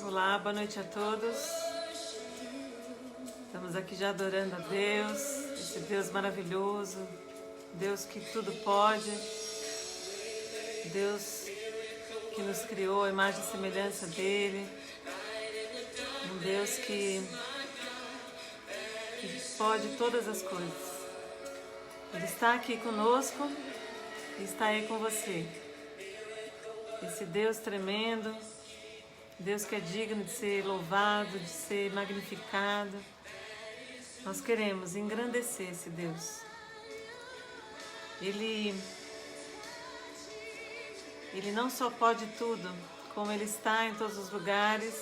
Olá, boa noite a todos. Estamos aqui já adorando a Deus, esse Deus maravilhoso, Deus que tudo pode, Deus que nos criou a imagem e semelhança dele, um Deus que pode todas as coisas. Ele está aqui conosco e está aí com você. Esse Deus tremendo, Deus que é digno de ser louvado, de ser magnificado. Nós queremos engrandecer esse Deus. Ele não só pode tudo, como Ele está em todos os lugares,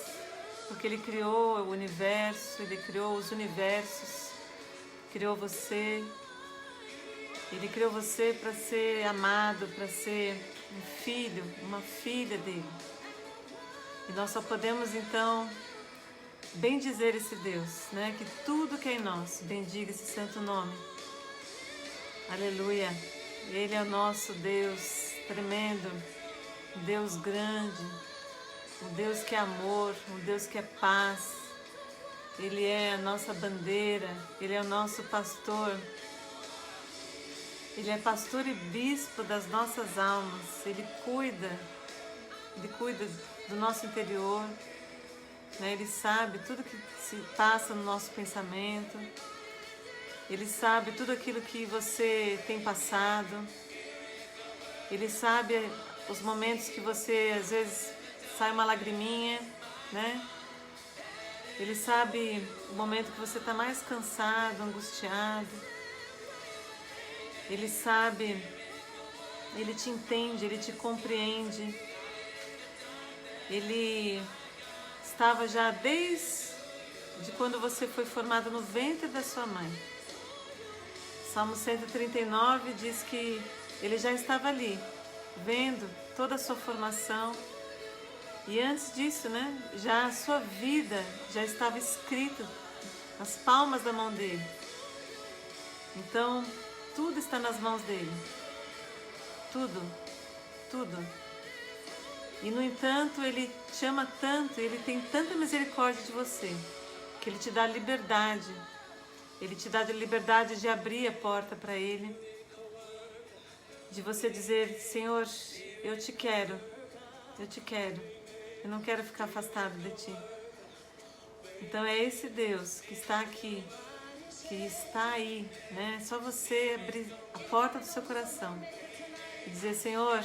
porque Ele criou o universo, Ele criou os universos, criou você. Ele criou você para ser amado, para ser um filho, uma filha dele. E nós só podemos então bendizer esse Deus, né? Que tudo que é em nós bendiga esse santo nome. Aleluia! Ele é o nosso Deus tremendo, um Deus grande, um Deus que é amor, um Deus que é paz. Ele é a nossa bandeira, Ele é o nosso pastor. Ele é pastor e bispo das nossas almas. Ele cuida do nosso interior, né? Ele sabe tudo que se passa no nosso pensamento. Ele sabe tudo aquilo que você tem passado. Ele sabe os momentos que você, às vezes, sai uma lagriminha, né? Ele sabe o momento que você está mais cansado, angustiado. Ele sabe, Ele te entende, Ele te compreende. Ele estava já desde quando você foi formado no ventre da sua mãe. Salmo 139 diz que Ele já estava ali, vendo toda a sua formação. E antes disso, né, já a sua vida já estava escrita nas palmas da mão dele. Então, tudo está nas mãos dele. Tudo, tudo. E no entanto, Ele te ama tanto, Ele tem tanta misericórdia de você, que Ele te dá liberdade. Ele te dá a liberdade de abrir a porta para Ele, de você dizer: Senhor, eu te quero, eu não quero ficar afastado de Ti. Então é esse Deus que está aqui, que está aí, né? É só você abrir a porta do seu coração e dizer: Senhor,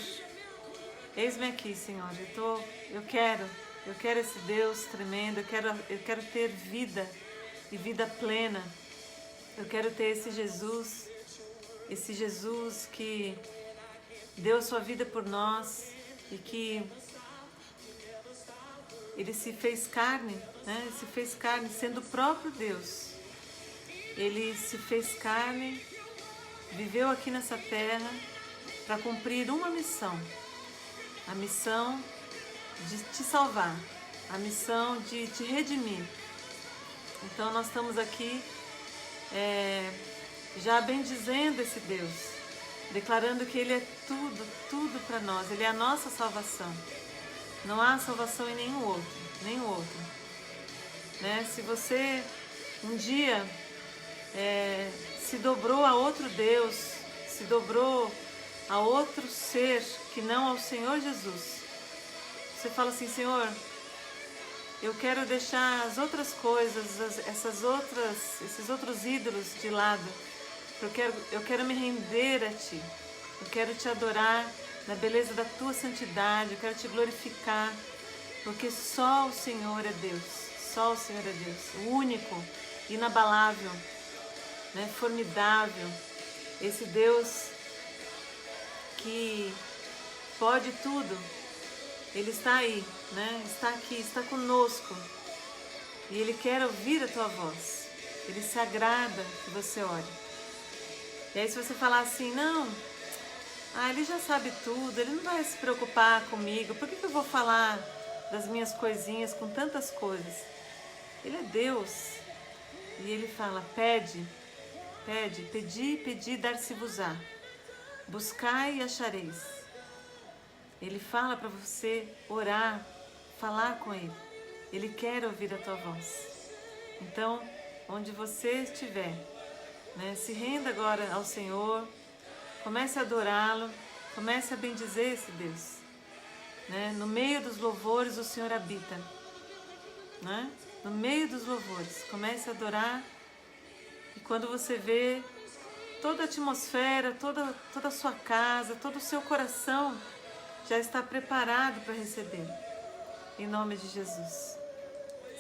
eis-me aqui, Senhor, eu quero esse Deus tremendo, eu quero ter vida e vida plena. Eu quero ter esse Jesus que deu sua vida por nós e que Ele se fez carne, né? Ele se fez carne sendo o próprio Deus. Ele se fez carne, viveu aqui nessa terra para cumprir uma missão. A missão de te salvar, a missão de te redimir. Então nós estamos aqui já bendizendo esse Deus, declarando que Ele é tudo, tudo para nós. Ele é a nossa salvação. Não há salvação em nenhum outro. Né? Se você um dia se dobrou a outro Deus, se dobrou a outro ser que não ao Senhor Jesus, você fala assim: Senhor, eu quero deixar as outras coisas, esses outros ídolos de lado. Eu quero me render a Ti. Eu quero Te adorar na beleza da Tua santidade. Eu quero Te glorificar, porque só o Senhor é Deus. Só o Senhor é Deus, o único, inabalável, né? Formidável. Esse Deus que pode tudo. Ele está aí, né? Está aqui, está conosco. E Ele quer ouvir a tua voz. Ele se agrada que você ore. E aí se você falar assim: não, Ele já sabe tudo, Ele não vai se preocupar comigo, por que eu vou falar das minhas coisinhas com tantas coisas? Ele é Deus. E Ele fala: pede, pedi, dar-se-vos-á. Buscai e achareis. Ele fala para você orar, falar com Ele. Ele quer ouvir a tua voz. Então, onde você estiver, né, se renda agora ao Senhor, comece a adorá-lo, comece a bendizer esse Deus. Né? No meio dos louvores o Senhor habita. Né? No meio dos louvores, comece a adorar, e quando você vê toda a atmosfera, toda a sua casa, todo o seu coração já está preparado para recebê-lo. Em nome de Jesus.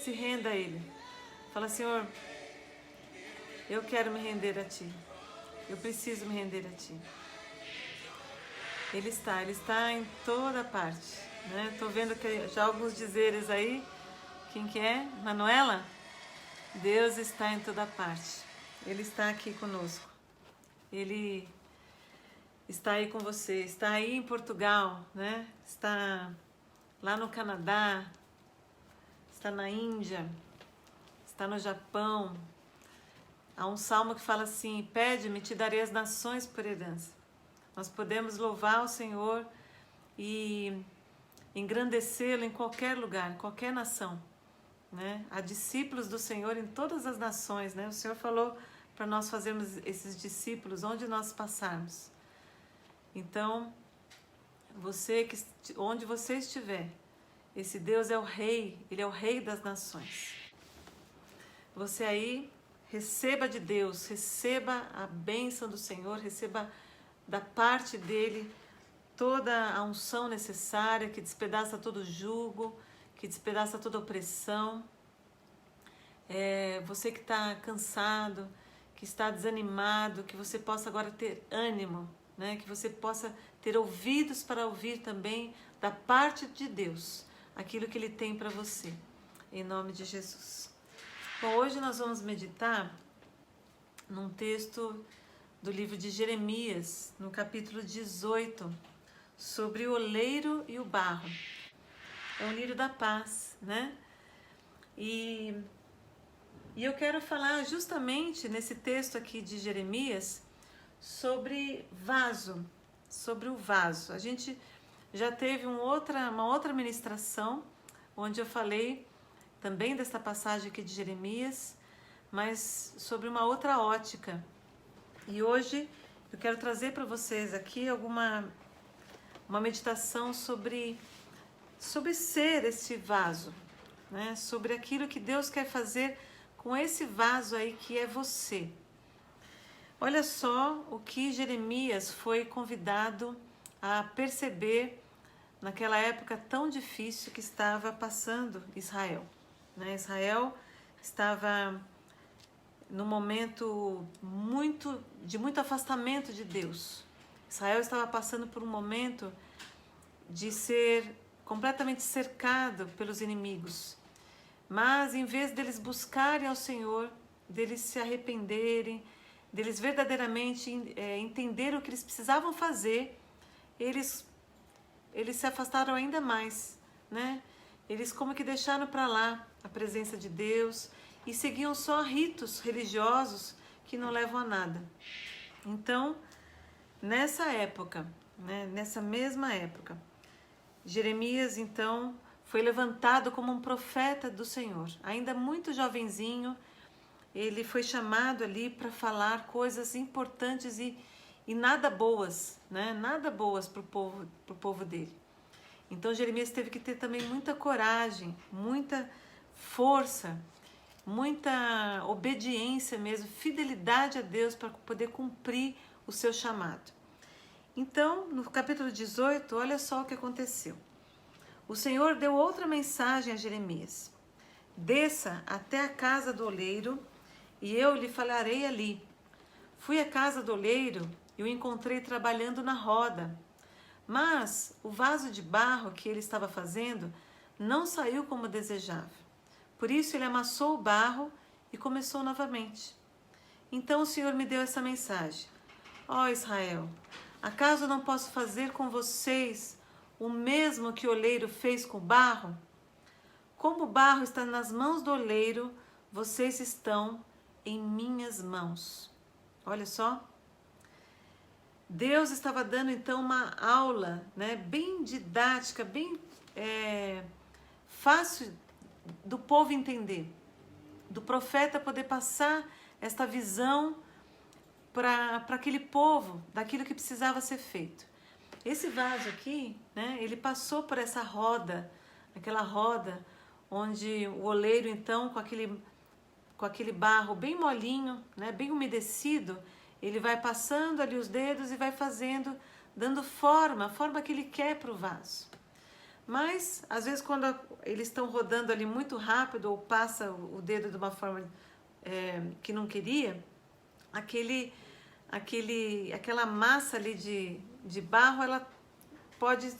Se renda a Ele. Fala, Senhor, eu quero me render a Ti. Eu preciso me render a Ti. Ele está em toda parte. Né? Estou vendo que já alguns dizeres aí. Quem que é? Manuela? Deus está em toda parte. Ele está aqui conosco. Ele está aí com você. Está aí em Portugal, né? Está lá no Canadá. Está na Índia. Está no Japão. Há um salmo que fala assim: pede-me, te darei as nações por herança. Nós podemos louvar o Senhor e engrandecê-lo em qualquer lugar, em qualquer nação. Né? Há discípulos do Senhor em todas as nações. Né? O Senhor falou para nós fazermos esses discípulos onde nós passarmos. Então, onde você estiver, esse Deus é o Rei, Ele é o Rei das nações. Você aí, receba de Deus, receba a bênção do Senhor, receba da parte dEle toda a unção necessária, que despedaça todo jugo, que despedaça toda opressão. Você que está cansado, que está desanimado, que você possa agora ter ânimo, né? Que você possa ter ouvidos para ouvir também da parte de Deus aquilo que Ele tem para você, em nome de Jesus. Bom, hoje nós vamos meditar num texto do livro de Jeremias, no capítulo 18, sobre o oleiro e o barro. É um lírio da paz, né? E eu quero falar justamente nesse texto aqui de Jeremias sobre vaso, sobre o vaso. A gente já teve uma outra ministração onde eu falei também desta passagem aqui de Jeremias, mas sobre uma outra ótica. E hoje eu quero trazer para vocês aqui uma meditação sobre ser esse vaso, né? Sobre aquilo que Deus quer fazer com esse vaso aí que é você. Olha só o que Jeremias foi convidado a perceber naquela época tão difícil que estava passando Israel. Né? Israel estava num momento de muito afastamento de Deus. Israel estava passando por um momento de ser completamente cercado pelos inimigos. Mas em vez deles buscarem ao Senhor, deles se arrependerem, deles verdadeiramente entender o que eles precisavam fazer, eles se afastaram ainda mais, né? Eles como que deixaram para lá a presença de Deus e seguiam só ritos religiosos que não levam a nada. Então, nessa época, né, nessa mesma época, Jeremias então foi levantado como um profeta do Senhor. Ainda muito jovenzinho, ele foi chamado ali para falar coisas importantes e nada boas, né? Nada boas para o povo dele. Então Jeremias teve que ter também muita coragem, muita força, muita obediência mesmo, fidelidade a Deus para poder cumprir o seu chamado. Então, no capítulo 18, olha só o que aconteceu. O Senhor deu outra mensagem a Jeremias. Desça até a casa do oleiro e eu lhe falarei ali. Fui à casa do oleiro e o encontrei trabalhando na roda. Mas o vaso de barro que ele estava fazendo não saiu como desejava. Por isso ele amassou o barro e começou novamente. Então o Senhor me deu essa mensagem. Ó Israel, acaso não posso fazer com vocês o mesmo que o oleiro fez com o barro? Como o barro está nas mãos do oleiro, vocês estão em minhas mãos. Olha só. Deus estava dando então uma aula, né, bem didática, bem fácil do povo entender, do profeta poder passar esta visão para aquele povo, daquilo que precisava ser feito. Esse vaso aqui, né, ele passou por essa roda, aquela roda onde o oleiro então com aquele barro bem molinho, né, bem umedecido, ele vai passando ali os dedos e vai fazendo, dando forma, a forma que ele quer para o vaso. Mas, às vezes, quando eles estão rodando ali muito rápido ou passa o dedo de uma forma que não queria, aquela massa ali de barro, ela pode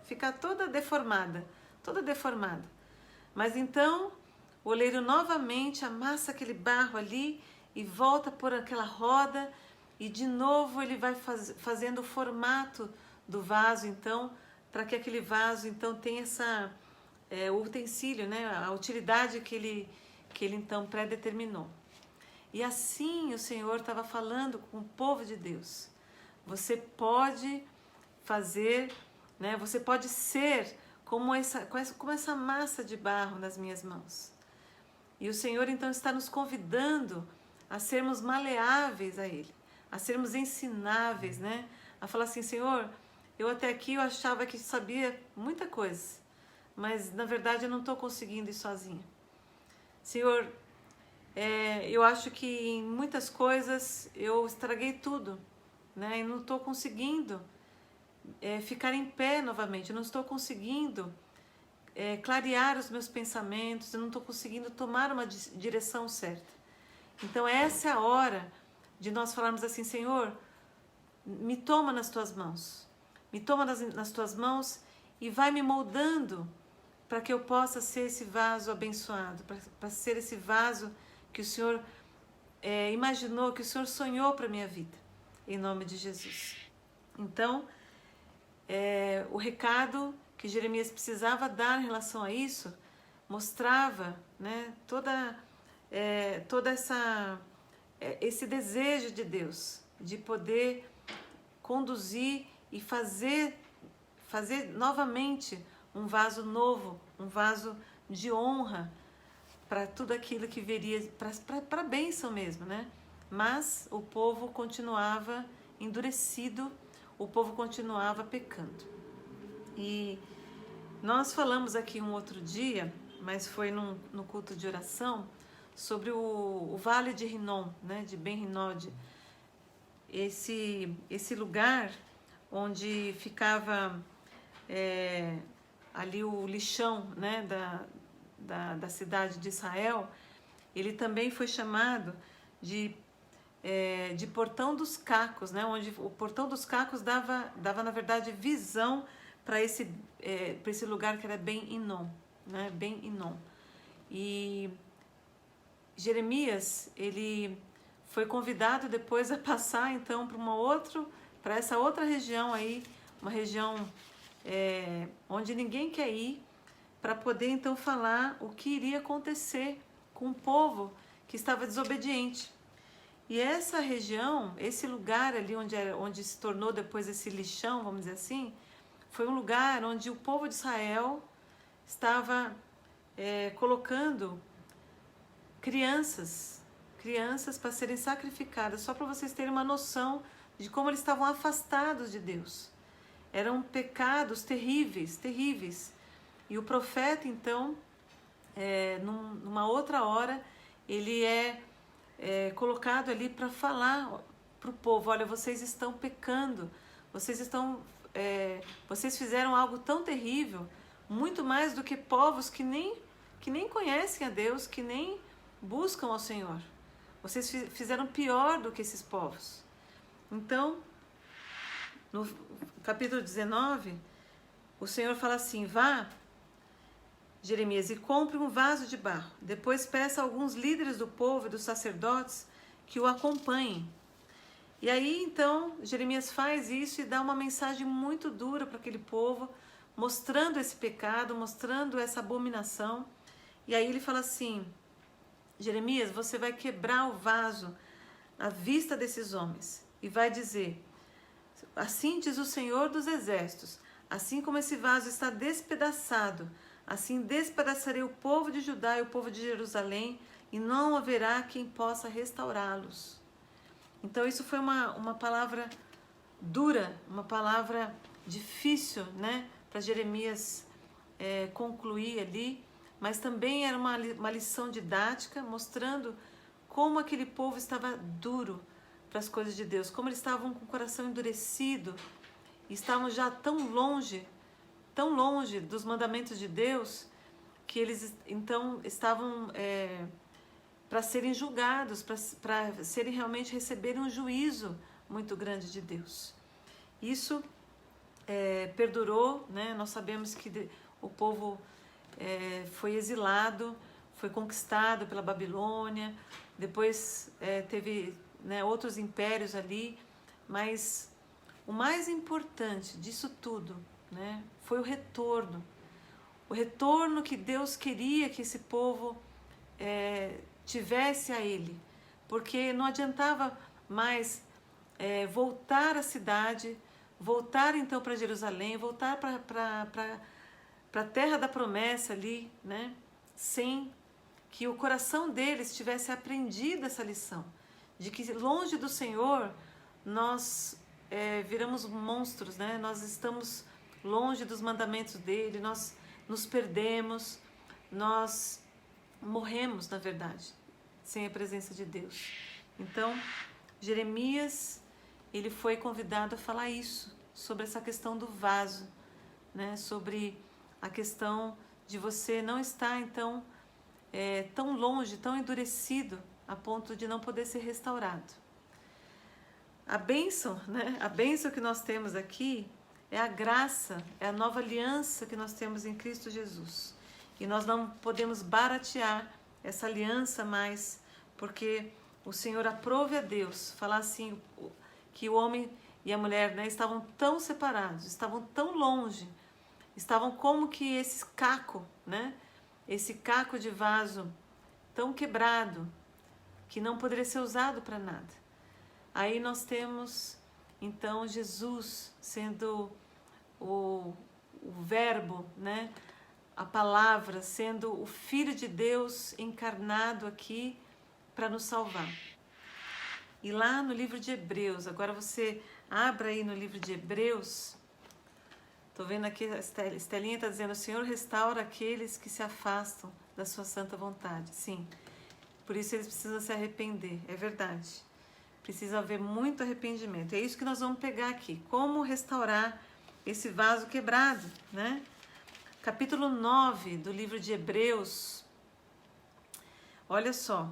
ficar toda deformada. Mas então, o oleiro novamente amassa aquele barro ali e volta por aquela roda e de novo ele vai fazendo o formato do vaso, então, para que aquele vaso então tenha o utensílio, né, a utilidade que ele então predeterminou. E assim o Senhor estava falando com o povo de Deus. Você pode fazer, né, você pode ser como essa massa de barro nas minhas mãos. E o Senhor então está nos convidando a sermos maleáveis a Ele, a sermos ensináveis, né? A falar assim, Senhor, eu até aqui eu achava que sabia muita coisa, mas na verdade eu não estou conseguindo ir sozinha. Senhor, eu acho que em muitas coisas eu estraguei tudo, né? E não estou conseguindo ficar em pé novamente, eu não estou conseguindo clarear os meus pensamentos, eu não estou conseguindo tomar uma direção certa. Então essa é a hora de nós falarmos assim, Senhor, me toma nas tuas mãos, me toma nas tuas mãos e vai me moldando para que eu possa ser esse vaso abençoado, para ser esse vaso que o Senhor imaginou, que o Senhor sonhou para a minha vida, em nome de Jesus. Então, o recado que Jeremias precisava dar em relação a isso mostrava, né, esse desejo de Deus de poder conduzir e fazer novamente um vaso novo, um vaso de honra para tudo aquilo que viria, para a bênção mesmo, né? Mas o povo continuava endurecido, o povo continuava pecando. E nós falamos aqui um outro dia, mas foi no culto de oração, sobre Vale de Rinom, né, de Ben-Hinod, esse lugar onde ficava ali o lixão, né, da cidade de Israel. Ele também foi chamado de Portão dos Cacos, né, onde o Portão dos Cacos dava na verdade visão para esse lugar que era Ben-Hinnom, né, Ben-Hinnom. E Jeremias, ele foi convidado depois a passar então para essa outra região aí, uma região onde ninguém quer ir, para poder então falar o que iria acontecer com o povo que estava desobediente. E essa região, esse lugar ali onde se tornou depois esse lixão, vamos dizer assim, foi um lugar onde o povo de Israel estava colocando crianças para serem sacrificadas, só para vocês terem uma noção de como eles estavam afastados de Deus. Eram pecados terríveis, terríveis. E o profeta, então, numa outra hora, ele é colocado ali para falar para o povo, olha, vocês estão pecando, vocês fizeram algo tão terrível, muito mais do que povos que nem conhecem a Deus, que nem buscam ao Senhor. Vocês fizeram pior do que esses povos. Então, no capítulo 19, o Senhor fala assim, vá, Jeremias, e compre um vaso de barro. Depois peça a alguns líderes do povo e dos sacerdotes que o acompanhem. E aí, então, Jeremias faz isso e dá uma mensagem muito dura para aquele povo, mostrando esse pecado, mostrando essa abominação. E aí ele fala assim, Jeremias, você vai quebrar o vaso à vista desses homens e vai dizer, assim diz o Senhor dos Exércitos, assim como esse vaso está despedaçado Assim despedaçarei o povo de Judá e o povo de Jerusalém, e não haverá quem possa restaurá-los. Então isso foi uma palavra dura, uma palavra difícil, né, para Jeremias concluir ali, mas também era uma lição didática, mostrando como aquele povo estava duro para as coisas de Deus, como eles estavam com o coração endurecido, estavam já tão longe dos mandamentos de Deus, que eles então estavam para serem julgados, para serem realmente receberem um juízo muito grande de Deus. Isso perdurou, né? Nós sabemos que o povo foi exilado, foi conquistado pela Babilônia, depois teve, né, outros impérios ali, mas o mais importante disso tudo, né, foi o retorno que Deus queria que esse povo tivesse a Ele, porque não adiantava mais voltar à cidade, voltar então para Jerusalém, voltar para a terra da promessa ali, né, sem que o coração deles tivesse aprendido essa lição, de que longe do Senhor nós viramos monstros, né? Nós estamos longe dos mandamentos dele, nós nos perdemos, nós morremos, na verdade, sem a presença de Deus. Então, Jeremias, ele foi convidado a falar isso, sobre essa questão do vaso, né? Sobre a questão de você não estar, então, tão longe, tão endurecido, a ponto de não poder ser restaurado. A bênção, né? A bênção que nós temos aqui é a graça, é a nova aliança que nós temos em Cristo Jesus. E nós não podemos baratear essa aliança mais, porque o Senhor aprove a Deus falar assim, que o homem e a mulher, né, estavam tão separados, estavam tão longe, estavam como que esse caco, né? Esse caco de vaso tão quebrado, que não poderia ser usado para nada. Aí nós temos, então, Jesus sendo o verbo, né? A palavra, sendo o Filho de Deus encarnado aqui para nos salvar. E lá no livro de Hebreus, agora você abra aí no livro de Hebreus, estou vendo aqui, a Estelinha está dizendo, o Senhor restaura aqueles que se afastam da sua santa vontade. Sim, por isso eles precisam se arrepender, é verdade. Precisa haver muito arrependimento. É isso que nós vamos pegar aqui. Como restaurar esse vaso quebrado, né? Capítulo 9 do livro de Hebreus. Olha só.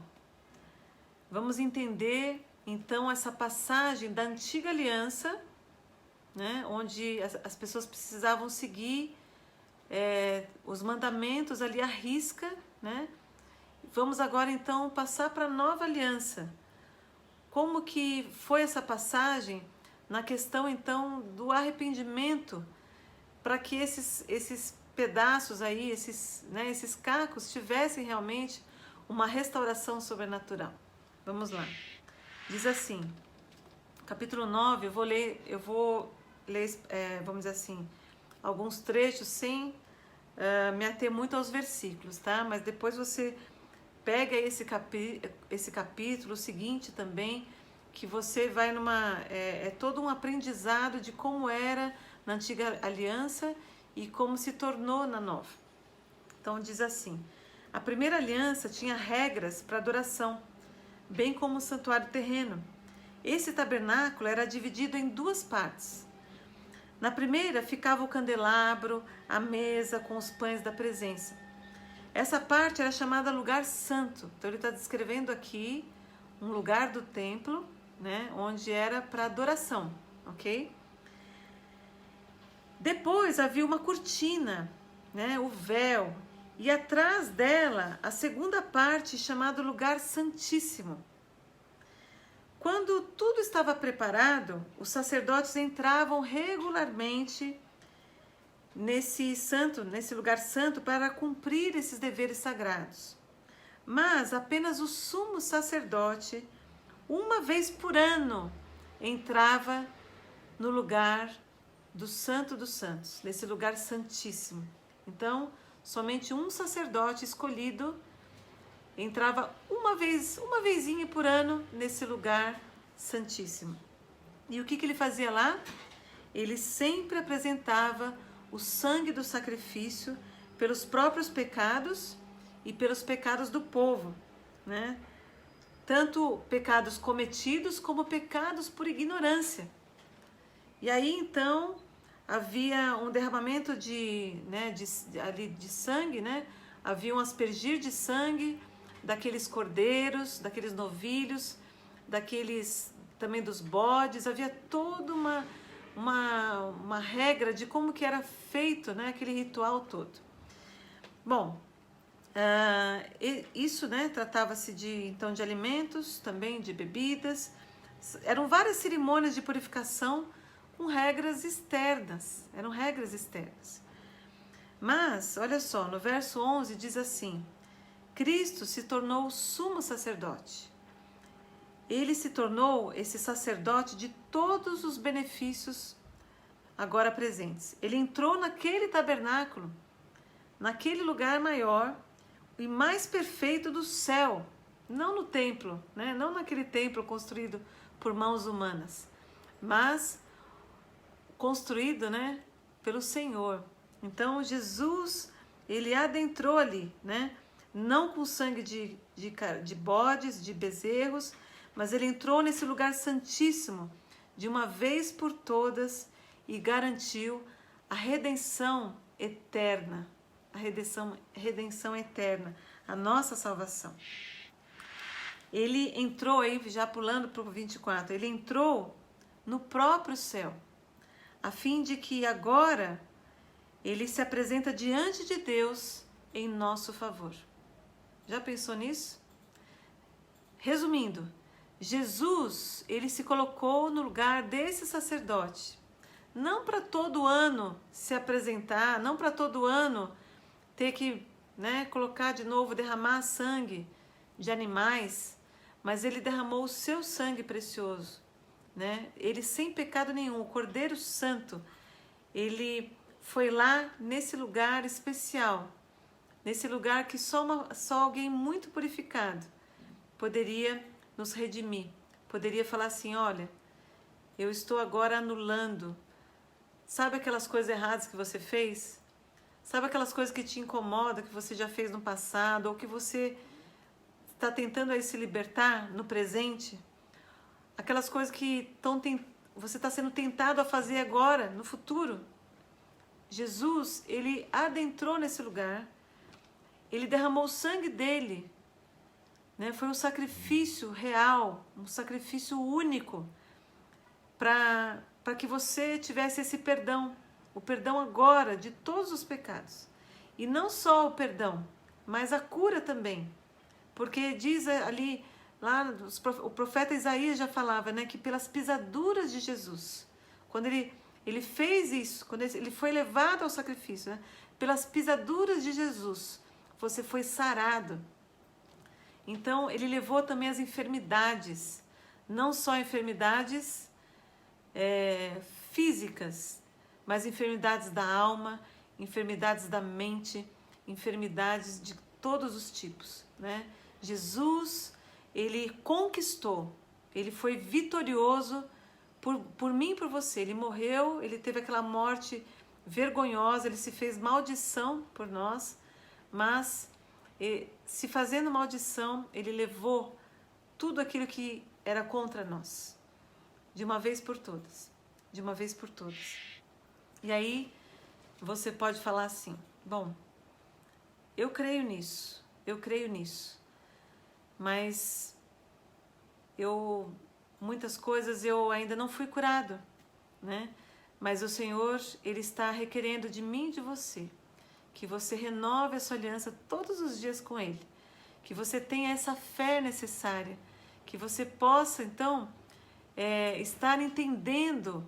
Vamos entender, então, essa passagem da antiga aliança, né? Onde as pessoas precisavam seguir os mandamentos ali à risca, né? Vamos agora, então, passar para a nova aliança. Como que foi essa passagem na questão, então, do arrependimento, para que esses pedaços aí, esses cacos, tivessem realmente uma restauração sobrenatural. Vamos lá. Diz assim, capítulo 9, eu vou ler, vamos dizer assim, alguns trechos sem me ater muito aos versículos, tá? Mas depois você pega esse capítulo, o seguinte também, que você vai todo um aprendizado de como era na antiga aliança e como se tornou na nova. Então diz assim, a primeira aliança tinha regras para adoração, bem como o santuário terreno. Esse tabernáculo era dividido em duas partes. Na primeira ficava o candelabro, a mesa com os pães da presença. Essa parte era chamada lugar santo. Então ele está descrevendo aqui um lugar do templo, né, onde era para adoração, ok? Depois havia uma cortina, né, o véu, e atrás dela a segunda parte chamada lugar santíssimo. Quando tudo estava preparado, os sacerdotes entravam regularmente nesse lugar santo para cumprir esses deveres sagrados. Mas apenas o sumo sacerdote, uma vez por ano, entrava no lugar do Santo dos Santos, nesse lugar santíssimo. Então, somente um sacerdote escolhido entrava uma vezinha por ano nesse lugar santíssimo. E o que ele fazia lá? Ele sempre apresentava o sangue do sacrifício pelos próprios pecados e pelos pecados do povo, né? Tanto pecados cometidos como pecados por ignorância. E aí então havia um derramamento de sangue, né? Havia um aspergir de sangue daqueles cordeiros, daqueles novilhos, daqueles também dos bodes. Havia toda uma regra de como que era feito, né, aquele ritual todo. Bom, isso, né, tratava-se então de alimentos, também de bebidas. Eram várias cerimônias de purificação com regras externas, eram regras externas. Mas, olha só, no verso 11 diz assim: Cristo se tornou o sumo sacerdote. Ele se tornou esse sacerdote de todos os benefícios agora presentes. Ele entrou naquele tabernáculo, naquele lugar maior e mais perfeito do céu, não no templo, né? Não naquele templo construído por mãos humanas, mas construído, né, pelo Senhor. Então Jesus, ele adentrou ali, né? Não com sangue de bodes, de bezerros, mas ele entrou nesse lugar santíssimo de uma vez por todas e garantiu a redenção eterna, redenção eterna, a nossa salvação. Ele entrou aí, já pulando para o 24, ele entrou no próprio céu, a fim de que agora ele se apresenta diante de Deus em nosso favor. Já pensou nisso? Resumindo, Jesus, ele se colocou no lugar desse sacerdote, não para todo ano se apresentar, não para todo ano ter que, né, colocar de novo, derramar sangue de animais, mas ele derramou o seu sangue precioso, né? Ele sem pecado nenhum, o Cordeiro Santo, ele foi lá nesse lugar especial, nesse lugar que só alguém muito purificado poderia nos redimir, poderia falar assim: olha, eu estou agora anulando, sabe aquelas coisas erradas que você fez? Sabe aquelas coisas que te incomodam, que você já fez no passado, ou que você está tentando aí se libertar no presente? Aquelas coisas que você está sendo tentado a fazer agora, no futuro. Jesus, ele adentrou nesse lugar, ele derramou o sangue dele, né? Foi um sacrifício real, um sacrifício único, para que você tivesse esse perdão, o perdão agora de todos os pecados. E não só o perdão, mas a cura também. Porque diz ali, lá o profeta Isaías já falava, né, que pelas pisaduras de Jesus, quando ele fez isso, quando ele foi levado ao sacrifício, né, pelas pisaduras de Jesus, você foi sarado. Então, ele levou também as enfermidades, não só enfermidades físicas, mas enfermidades da alma, enfermidades da mente, enfermidades de todos os tipos, né? Jesus, ele conquistou, ele foi vitorioso por mim e por você. Ele morreu, ele teve aquela morte vergonhosa, ele se fez maldição por nós, mas se fazendo maldição, ele levou tudo aquilo que era contra nós, de uma vez por todas, de uma vez por todas. E aí você pode falar assim: bom, eu creio nisso, mas muitas coisas eu ainda não fui curado, né? Mas o Senhor, ele está requerendo de mim e de você que você renove a sua aliança todos os dias com Ele, que você tenha essa fé necessária, que você possa então estar entendendo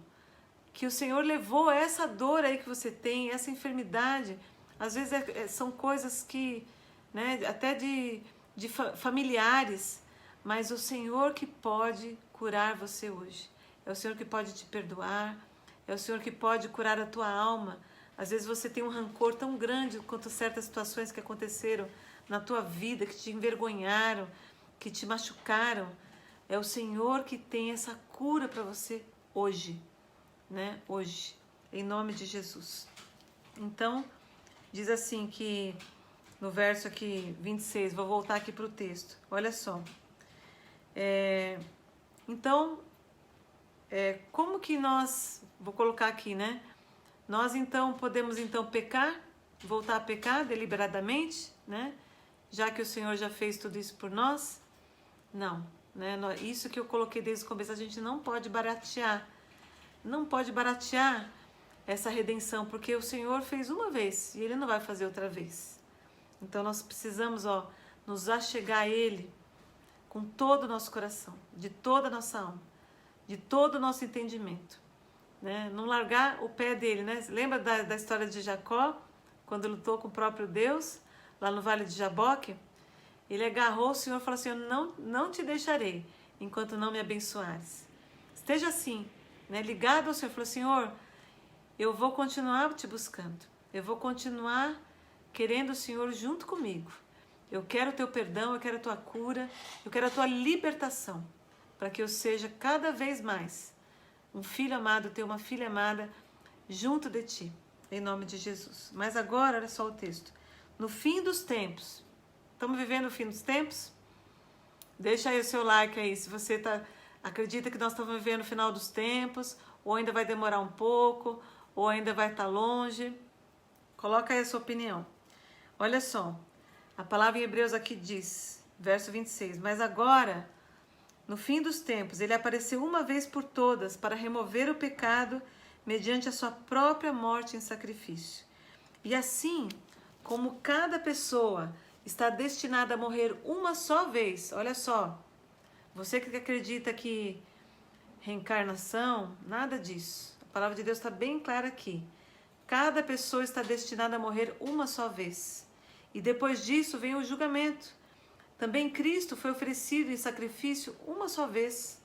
que o Senhor levou essa dor aí que você tem, essa enfermidade. Às vezes são coisas que, né, até de familiares, mas o Senhor que pode curar você hoje. É o Senhor que pode te perdoar, é o Senhor que pode curar a tua alma Às vezes você tem um rancor tão grande quanto certas situações que aconteceram na tua vida, que te envergonharam, que te machucaram. É o Senhor que tem essa cura para você hoje, né? Hoje, em nome de Jesus. Então, diz assim que no verso aqui 26, vou voltar aqui para o texto. Olha só. Então, como que nós, vou colocar aqui, né? Nós então podemos então pecar, voltar a pecar deliberadamente, né? Já que o Senhor já fez tudo isso por nós? Não, né? Isso que eu coloquei desde o começo, a gente não pode baratear. Não pode baratear essa redenção, porque o Senhor fez uma vez e Ele não vai fazer outra vez. Então nós precisamos, nos achegar a Ele com todo o nosso coração, de toda a nossa alma, de todo o nosso entendimento. Né? Não largar o pé dele, né? Lembra da história de Jacó, quando lutou com o próprio Deus, lá no Vale de Jaboque? Ele agarrou o Senhor e falou assim: eu não te deixarei enquanto não me abençoares. Esteja assim, né? Ligado ao Senhor. Falou: Senhor, eu vou continuar te buscando, eu vou continuar querendo o Senhor junto comigo. Eu quero o teu perdão, eu quero a tua cura, eu quero a tua libertação, para que eu seja cada vez mais um filho amado, ter uma filha amada junto de ti, em nome de Jesus. Mas agora, olha só o texto. No fim dos tempos, estamos vivendo o fim dos tempos? Deixa aí o seu like aí, se você acredita que nós estamos vivendo o final dos tempos, ou ainda vai demorar um pouco, ou ainda vai estar longe. Coloca aí a sua opinião. Olha só, a palavra em Hebreus aqui diz, verso 26, mas agora, no fim dos tempos, ele apareceu uma vez por todas para remover o pecado mediante a sua própria morte em sacrifício. E assim, como cada pessoa está destinada a morrer uma só vez, olha só, você que acredita que reencarnação, nada disso. A palavra de Deus está bem clara aqui. Cada pessoa está destinada a morrer uma só vez. E depois disso vem o julgamento. Também Cristo foi oferecido em sacrifício uma só vez,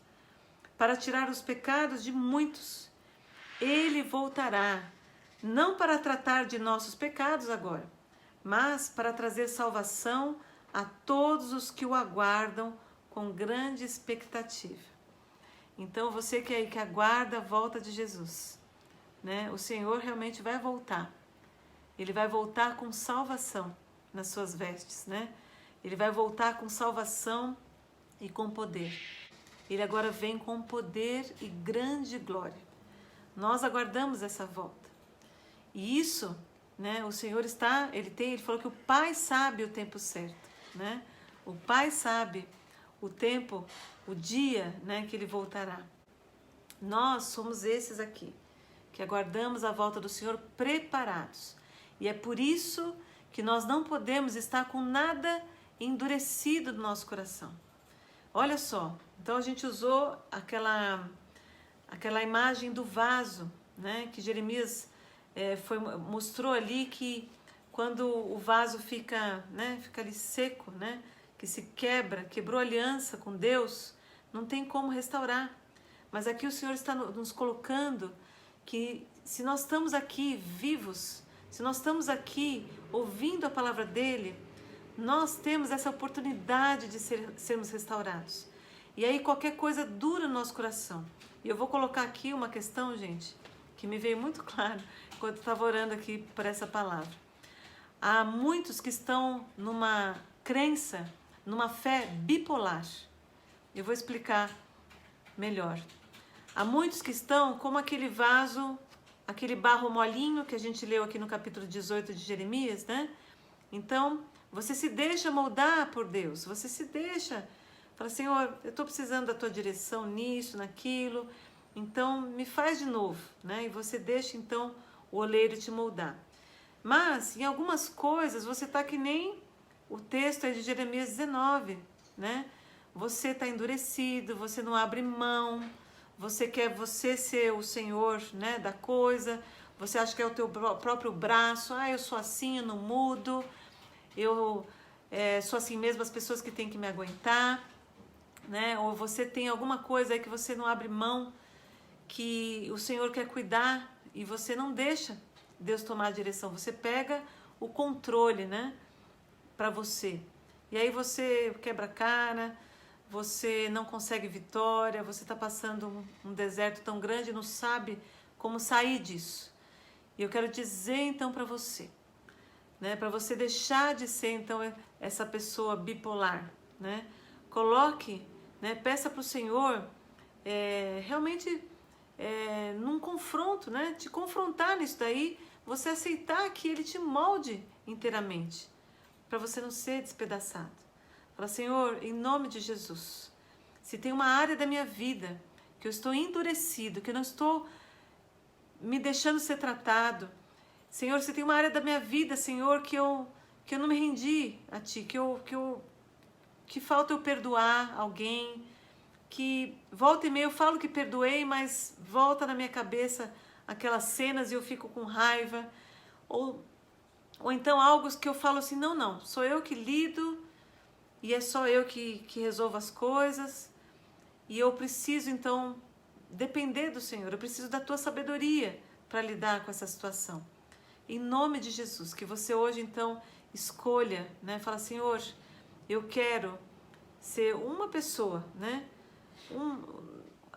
para tirar os pecados de muitos. Ele voltará, não para tratar de nossos pecados agora, mas para trazer salvação a todos os que o aguardam com grande expectativa. Então você que aguarda a volta de Jesus, né? O Senhor realmente vai voltar. Ele vai voltar com salvação nas suas vestes, né? Ele vai voltar com salvação e com poder. Ele agora vem com poder e grande glória. Nós aguardamos essa volta. E isso, né, o Senhor ele falou que o Pai sabe o tempo certo, né? O Pai sabe o tempo, o dia, né, que Ele voltará. Nós somos esses aqui, que aguardamos a volta do Senhor preparados. E é por isso que nós não podemos estar com nada endurecido no nosso coração. Olha só, então a gente usou aquela imagem do vaso, né, que Jeremias mostrou ali que quando o vaso fica ali seco, né, que se quebrou a aliança com Deus, não tem como restaurar. Mas aqui o Senhor está nos colocando que se nós estamos aqui vivos, se nós estamos aqui ouvindo a palavra dele, nós temos essa oportunidade de sermos restaurados. E aí qualquer coisa dura no nosso coração. E eu vou colocar aqui uma questão, gente, que me veio muito claro quando eu estava orando aqui por essa palavra. Há muitos que estão numa crença, numa fé bipolar. Eu vou explicar melhor. Há muitos que estão como aquele vaso, aquele barro molinho que a gente leu aqui no capítulo 18 de Jeremias, né? Então, você se deixa moldar por Deus, você se deixa, fala, Senhor, eu estou precisando da tua direção nisso, naquilo, então me faz de novo, né? E você deixa então o oleiro te moldar. Mas em algumas coisas você está que nem o texto é de Jeremias 19, né? Você está endurecido, você não abre mão, você quer ser o Senhor, né, da coisa, você acha que é o teu próprio braço, eu sou assim, eu não mudo, eu sou assim mesmo, as pessoas que têm que me aguentar, né? Ou você tem alguma coisa aí que você não abre mão, que o Senhor quer cuidar e você não deixa, Deus tomar a direção, você pega o controle, né, para você. E aí você quebra a cara, você não consegue vitória, você está passando um deserto tão grande e não sabe como sair disso. E eu quero dizer então para você, né, para você deixar de ser então essa pessoa bipolar, né? Coloque, né, peça para o Senhor realmente num confronto, né, te confrontar nisso daí, você aceitar que Ele te molde inteiramente, para você não ser despedaçado. Fala, Senhor, em nome de Jesus, se tem uma área da minha vida que eu estou endurecido, que eu não estou me deixando ser tratado, Senhor, se tem uma área da minha vida, Senhor, que eu não me rendi a Ti, que falta eu perdoar alguém, que volta e meia eu falo que perdoei, mas volta na minha cabeça aquelas cenas e eu fico com raiva, ou então algo que eu falo assim, não, sou eu que lido e é só eu que resolvo as coisas, e eu preciso então depender do Senhor, eu preciso da Tua sabedoria para lidar com essa situação. Em nome de Jesus, que você hoje então escolha, né? Fala, Senhor, eu quero ser uma pessoa, né?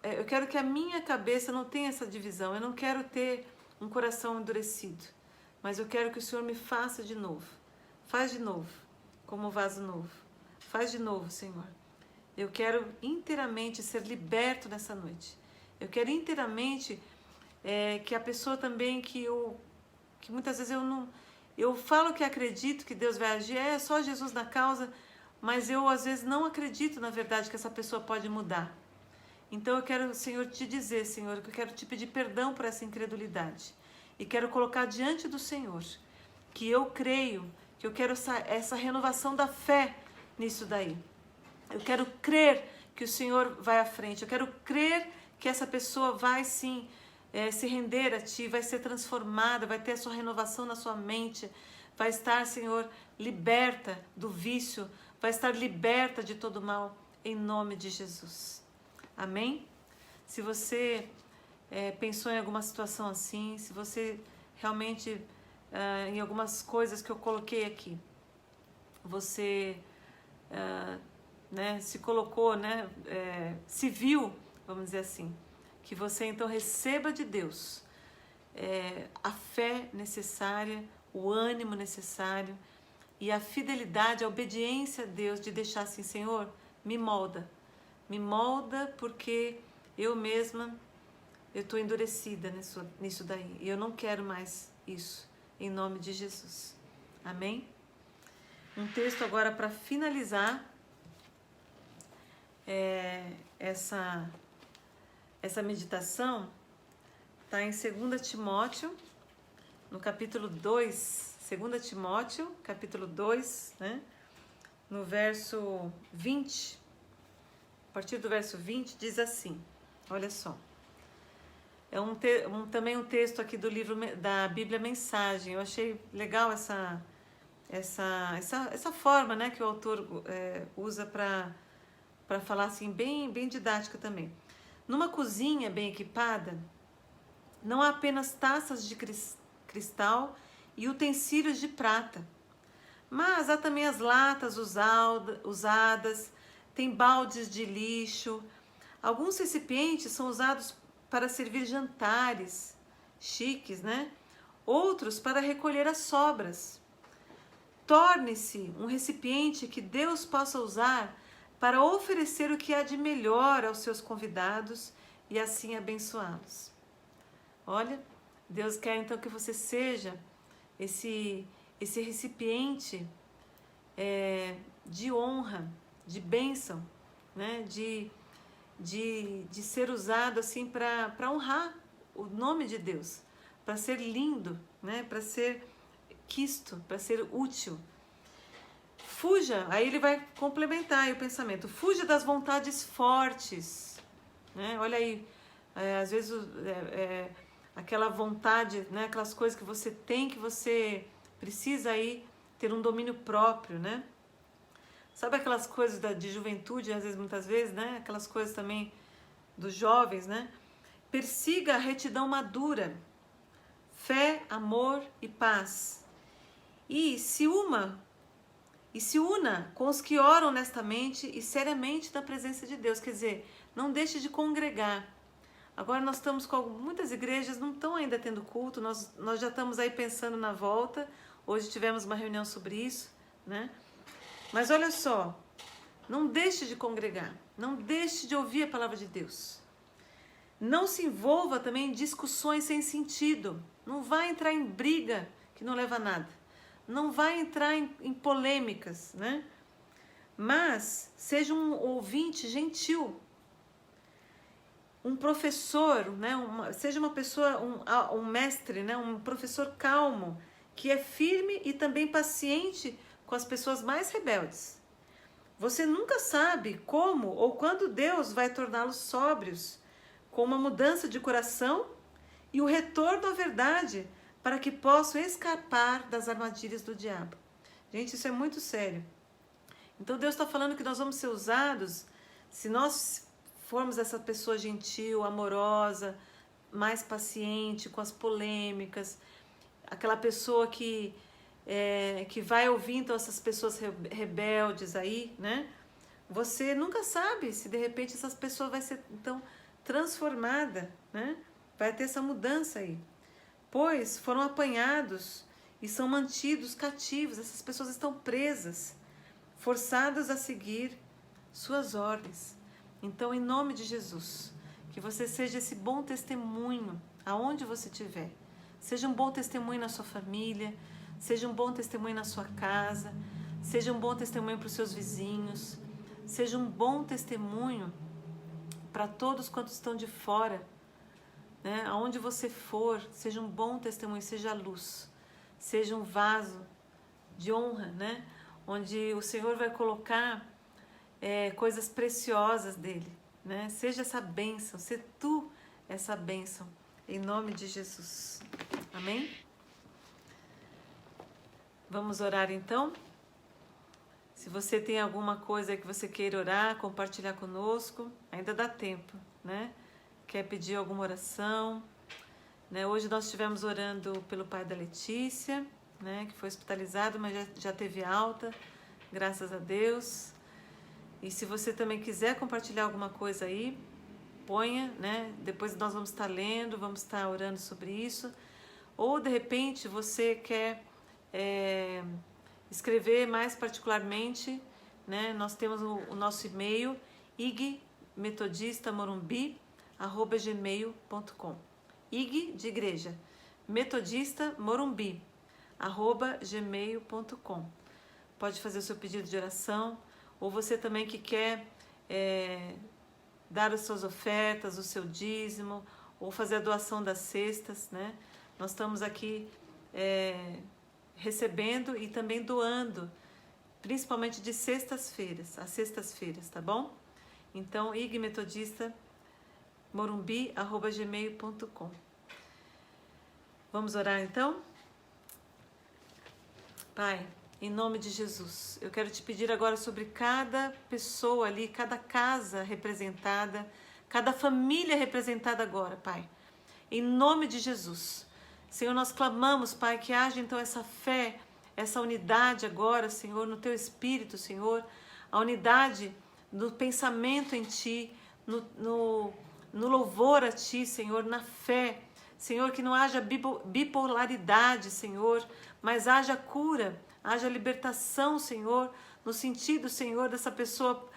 Eu quero que a minha cabeça não tenha essa divisão, eu não quero ter um coração endurecido, mas eu quero que o Senhor me faça de novo. Faz de novo, como um vaso novo. Faz de novo, Senhor. Eu quero inteiramente ser liberto nessa noite. Eu quero inteiramente que a pessoa também que muitas vezes eu falo que acredito que Deus vai agir, é só Jesus na causa, mas eu às vezes não acredito na verdade que essa pessoa pode mudar. Então eu quero, Senhor, te dizer, Senhor, que eu quero te pedir perdão por essa incredulidade. E quero colocar diante do Senhor que eu creio, que eu quero essa renovação da fé nisso daí. Eu quero crer que o Senhor vai à frente. Eu quero crer que essa pessoa vai sim se render a Ti, vai ser transformada, vai ter a sua renovação na sua mente, vai estar, Senhor, liberta do vício, vai estar liberta de todo mal, em nome de Jesus. Amém? Se você pensou em alguma situação assim, se você realmente, em algumas coisas que eu coloquei aqui, você né, se colocou, né, se viu, vamos dizer assim, que você então receba de Deus a fé necessária, o ânimo necessário e a fidelidade, a obediência a Deus de deixar assim, Senhor, me molda porque eu mesma, eu estou endurecida nisso daí e eu não quero mais isso, em nome de Jesus. Amém? Um texto agora para finalizar essa meditação está em 2 Timóteo, no capítulo 2, 2 Timóteo, capítulo 2, né? No verso 20, a partir do verso 20, diz assim, olha só, é também um texto aqui do livro da Bíblia Mensagem. Eu achei legal essa forma, né, que o autor usa para falar assim, bem didática também. Numa cozinha bem equipada, não há apenas taças de cristal e utensílios de prata, mas há também as latas usadas, tem baldes de lixo. Alguns recipientes são usados para servir jantares chiques, né? Outros para recolher as sobras. Torne-se um recipiente que Deus possa usar para oferecer o que há de melhor aos seus convidados e assim abençoá-los. Olha, Deus quer então que você seja esse recipiente de honra, de bênção, né? De ser usado assim para honrar o nome de Deus, para ser lindo, né? Para ser quisto, para ser útil. Fuja, aí ele vai complementar aí o pensamento, fuja das vontades fortes, né? Olha aí, às vezes aquela vontade, né? Aquelas coisas que você tem, que você precisa aí ter um domínio próprio, né? Sabe aquelas coisas de juventude, às vezes, muitas vezes, né? Aquelas coisas também dos jovens, né? Persiga a retidão madura, fé amor e paz. E se una com os que oram honestamente e seriamente na presença de Deus. Quer dizer, não deixe de congregar. Agora nós estamos com muitas igrejas, não estão ainda tendo culto, nós já estamos aí pensando na volta. Hoje tivemos uma reunião sobre isso, né? Mas olha só, não deixe de congregar, não deixe de ouvir a palavra de Deus. Não se envolva também em discussões sem sentido. Não vai entrar em briga que não leva a nada. Não vai entrar em polêmicas, né? Mas seja um ouvinte gentil. Um professor, né? Seja uma pessoa, um mestre, né? Um professor calmo, que é firme e também paciente com as pessoas mais rebeldes. Você nunca sabe como ou quando Deus vai torná-los sóbrios, com uma mudança de coração e o retorno à verdade, para que possam escapar das armadilhas do diabo. Gente, isso é muito sério. Então Deus está falando que nós vamos ser usados, se nós formos essa pessoa gentil, amorosa, mais paciente, com as polêmicas, aquela pessoa que vai ouvir então essas pessoas rebeldes aí, né? Você nunca sabe se de repente essas pessoas vai ser então transformada, né? Vai ter essa mudança aí. Pois foram apanhados e são mantidos cativos. Essas pessoas estão presas, forçadas a seguir suas ordens. Então, em nome de Jesus, que você seja esse bom testemunho aonde você estiver. Seja um bom testemunho na sua família, seja um bom testemunho na sua casa, seja um bom testemunho para os seus vizinhos, seja um bom testemunho para todos quantos estão de fora, né? Aonde você for, seja um bom testemunho, seja luz, seja um vaso de honra, né? Onde o Senhor vai colocar coisas preciosas dele, né? Seja essa bênção, ser tu essa bênção, em nome de Jesus. Amém? Vamos orar então? Se você tem alguma coisa que você queira orar, compartilhar conosco, ainda dá tempo, né? Quer pedir alguma oração, né? Hoje nós estivemos orando pelo pai da Letícia, né? Que foi hospitalizado, mas já teve alta, graças a Deus. E se você também quiser compartilhar alguma coisa aí, ponha, né? Depois nós vamos estar lendo, vamos estar orando sobre isso. Ou de repente você quer escrever mais particularmente, né? Nós temos o nosso e-mail igmetodistamorumbi@gmail.com. ig de igreja, metodistamorumbi@gmail.com. Pode fazer o seu pedido de oração, ou você também que quer dar as suas ofertas, o seu dízimo, ou fazer a doação das cestas, né? Nós estamos aqui recebendo e também doando, principalmente de sextas-feiras, às sextas-feiras, tá bom? Então, igmetodistamorumbi@gmail.com. Vamos orar então? Pai, em nome de Jesus, eu quero te pedir agora sobre cada pessoa ali, cada casa representada, cada família representada agora, Pai. Em nome de Jesus. Senhor, nós clamamos, Pai, que haja então essa fé, essa unidade agora, Senhor, no Teu Espírito, Senhor, a unidade no pensamento em Ti, no louvor a Ti, Senhor, na fé. Senhor, que não haja bipolaridade, Senhor, mas haja cura, haja libertação, Senhor, no sentido, Senhor, dessa pessoa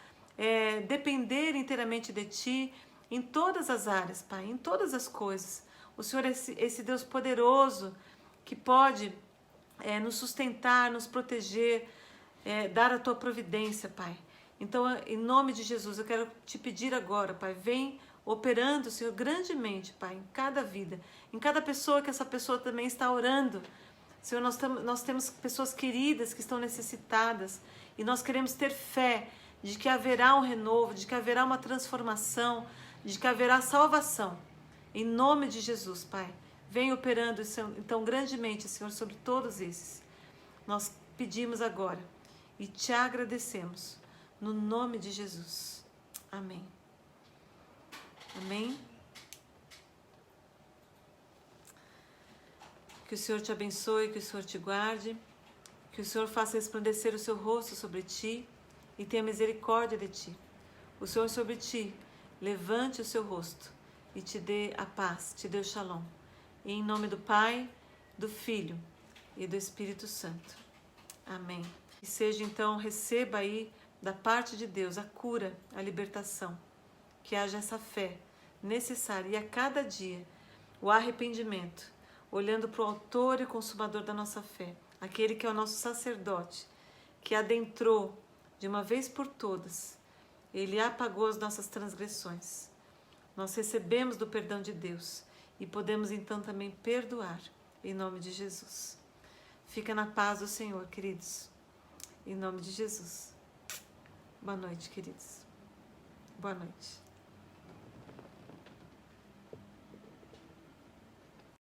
depender inteiramente de Ti, em todas as áreas, Pai, em todas as coisas. O Senhor é esse Deus poderoso que pode nos sustentar, nos proteger, dar a Tua providência, Pai. Então, em nome de Jesus, eu quero te pedir agora, Pai, vem operando, Senhor, grandemente, Pai, em cada vida, em cada pessoa que essa pessoa também está orando. Senhor, nós temos pessoas queridas que estão necessitadas e nós queremos ter fé de que haverá um renovo, de que haverá uma transformação, de que haverá salvação. Em nome de Jesus, Pai, vem operando então grandemente, Senhor, sobre todos esses. Nós pedimos agora e te agradecemos, no nome de Jesus. Amém. Amém. Que o Senhor te abençoe, que o Senhor te guarde, que o Senhor faça resplandecer o seu rosto sobre ti e tenha misericórdia de ti. O Senhor sobre ti levante o seu rosto e te dê a paz, te dê o shalom. E em nome do Pai, do Filho e do Espírito Santo. Amém. Que seja então, receba aí da parte de Deus a cura, a libertação. Que haja essa fé necessária e a cada dia o arrependimento, olhando para o autor e consumador da nossa fé, aquele que é o nosso sacerdote, que adentrou de uma vez por todas, ele apagou as nossas transgressões. Nós recebemos do perdão de Deus e podemos então também perdoar, em nome de Jesus. Fica na paz do Senhor, queridos, em nome de Jesus. Boa noite, queridos. Boa noite.